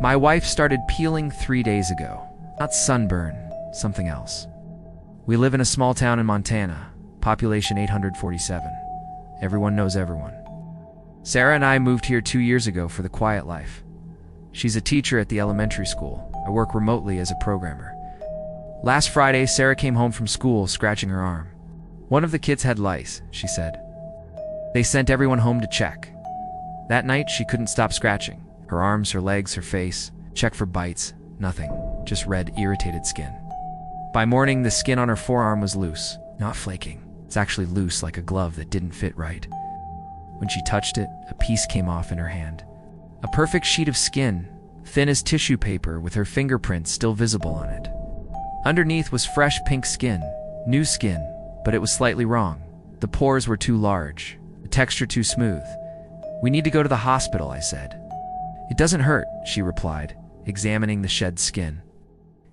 My wife started peeling 3 days ago. Not sunburn, something else. We live in a small town in Montana, population 847. Everyone knows everyone. Sarah and I moved here 2 years ago for the quiet life. She's a teacher at the elementary school. I work remotely as a programmer. Last Friday, Sarah came home from school scratching her arm. One of the kids had lice, she said. They sent everyone home to check. That night, she couldn't stop scratching. Her arms, her legs, her face. Check for bites. Nothing. Just red, irritated skin. By morning, the skin on her forearm was loose, not flaking. It's actually loose like a glove that didn't fit right. When she touched it, a piece came off in her hand. A perfect sheet of skin, thin as tissue paper with her fingerprints still visible on it. Underneath was fresh pink skin, new skin, but it was slightly wrong. The pores were too large, the texture too smooth. We need to go to the hospital, I said. It doesn't hurt, she replied, examining the shed skin.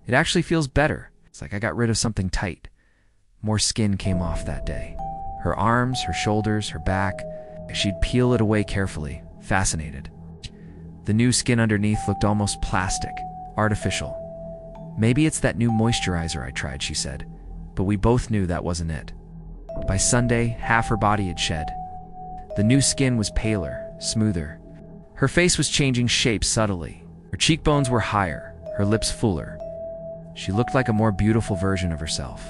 It actually feels better. It's like I got rid of something tight. More skin came off that day. Her arms, her shoulders, her back. She'd peel it away carefully, fascinated. The new skin underneath looked almost plastic, artificial. Maybe it's that new moisturizer I tried, she said, but we both knew that wasn't it. By Sunday, half her body had shed. The new skin was paler, smoother. Her face was changing shape subtly. Her cheekbones were higher, her lips fuller. She looked like a more beautiful version of herself.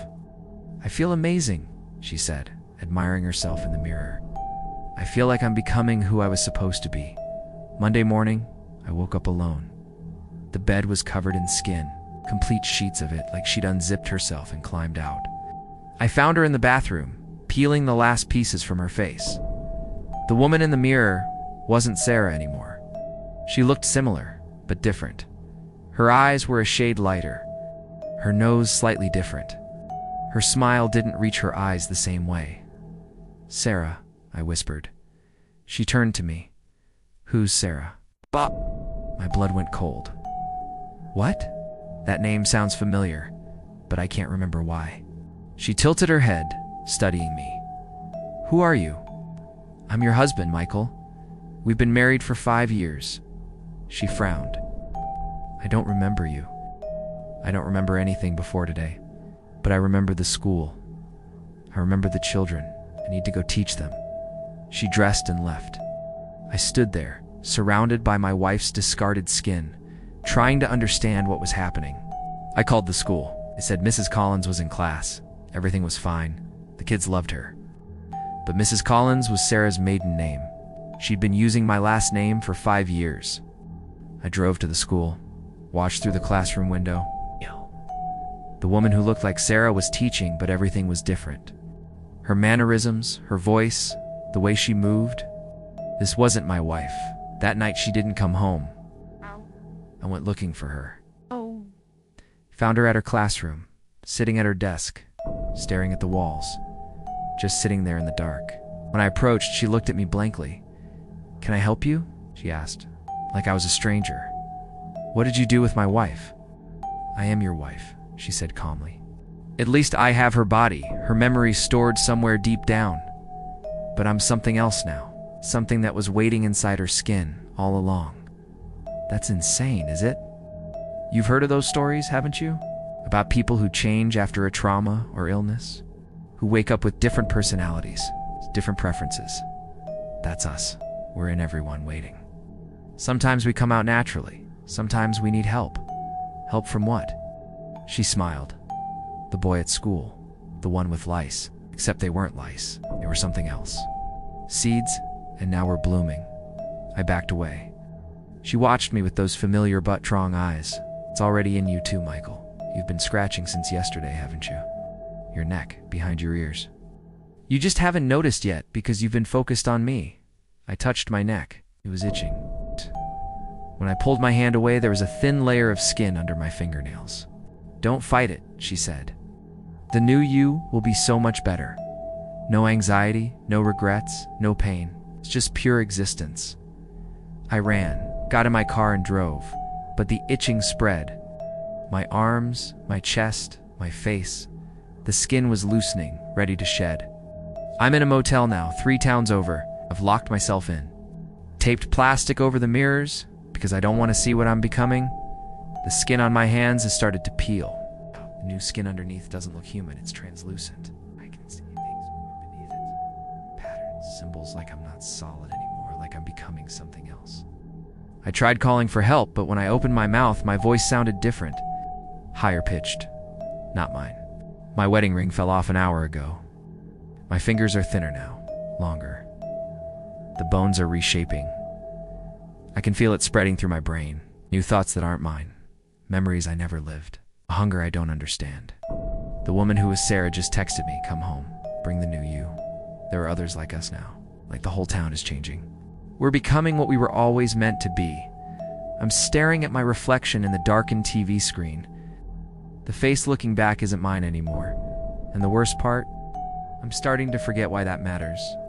I feel amazing, she said, admiring herself in the mirror. I feel like I'm becoming who I was supposed to be. Monday morning, I woke up alone. The bed was covered in skin, complete sheets of it, like she'd unzipped herself and climbed out. I found her in the bathroom, peeling the last pieces from her face. The woman in the mirror wasn't Sarah anymore. She looked similar, but different. Her eyes were a shade lighter, her nose slightly different. Her smile didn't reach her eyes the same way. Sarah, I whispered. She turned to me. Who's Sarah? Bob. My blood went cold. What? That name sounds familiar, but I can't remember why. She tilted her head, studying me. Who are you? I'm your husband, Michael. We've been married for 5 years. She frowned. I don't remember you. I don't remember anything before today, but I remember the school. I remember the children. I need to go teach them. She dressed and left. I stood there, surrounded by my wife's discarded skin, trying to understand what was happening. I called the school. I said Mrs. Collins was in class. Everything was fine. The kids loved her. But Mrs. Collins was Sarah's maiden name. She'd been using my last name for 5 years. I drove to the school, watched through the classroom window. The woman who looked like Sarah was teaching, but everything was different. Her mannerisms, her voice, the way she moved. This wasn't my wife. That night she didn't come home. I went looking for her. Found her at her classroom, sitting at her desk, staring at the walls, just sitting there in the dark. When I approached, she looked at me blankly. Can I help you? She asked, like I was a stranger. What did you do with my wife? I am your wife, she said calmly. At least I have her body, her memories stored somewhere deep down. But I'm something else now, something that was waiting inside her skin all along. That's insane, is it? You've heard of those stories, haven't you? About people who change after a trauma or illness? Who wake up with different personalities, different preferences. That's us. We're in everyone waiting. Sometimes we come out naturally. Sometimes we need help. Help from what? She smiled. The boy at school. The one with lice. Except they weren't lice. They were something else. Seeds, and now we're blooming. I backed away. She watched me with those familiar butt-strong eyes. It's already in you too, Michael. You've been scratching since yesterday, haven't you? Your neck, behind your ears. You just haven't noticed yet because you've been focused on me. I touched my neck. It was itching. When I pulled my hand away, there was a thin layer of skin under my fingernails. Don't fight it, she said. The new you will be so much better. No anxiety, no regrets, no pain. It's just pure existence. I ran, got in my car and drove, but the itching spread. My arms, my chest, my face. The skin was loosening, ready to shed. I'm in a motel now, 3 towns over. I've locked myself in. Taped plastic over the mirrors, because I don't want to see what I'm becoming. The skin on my hands has started to peel. The new skin underneath doesn't look human, it's translucent. I can see things beneath it. Patterns, symbols, like I'm not solid anymore, like I'm becoming something else. I tried calling for help, but when I opened my mouth, my voice sounded different. Higher pitched. Not mine. My wedding ring fell off an hour ago. My fingers are thinner now, longer. The bones are reshaping. I can feel it spreading through my brain. New thoughts that aren't mine. Memories I never lived. A hunger I don't understand. The woman who was Sarah just texted me, "Come home. Bring the new you." There are others like us now. Like the whole town is changing. We're becoming what we were always meant to be. I'm staring at my reflection in the darkened TV screen. The face looking back isn't mine anymore. And the worst part? I'm starting to forget why that matters.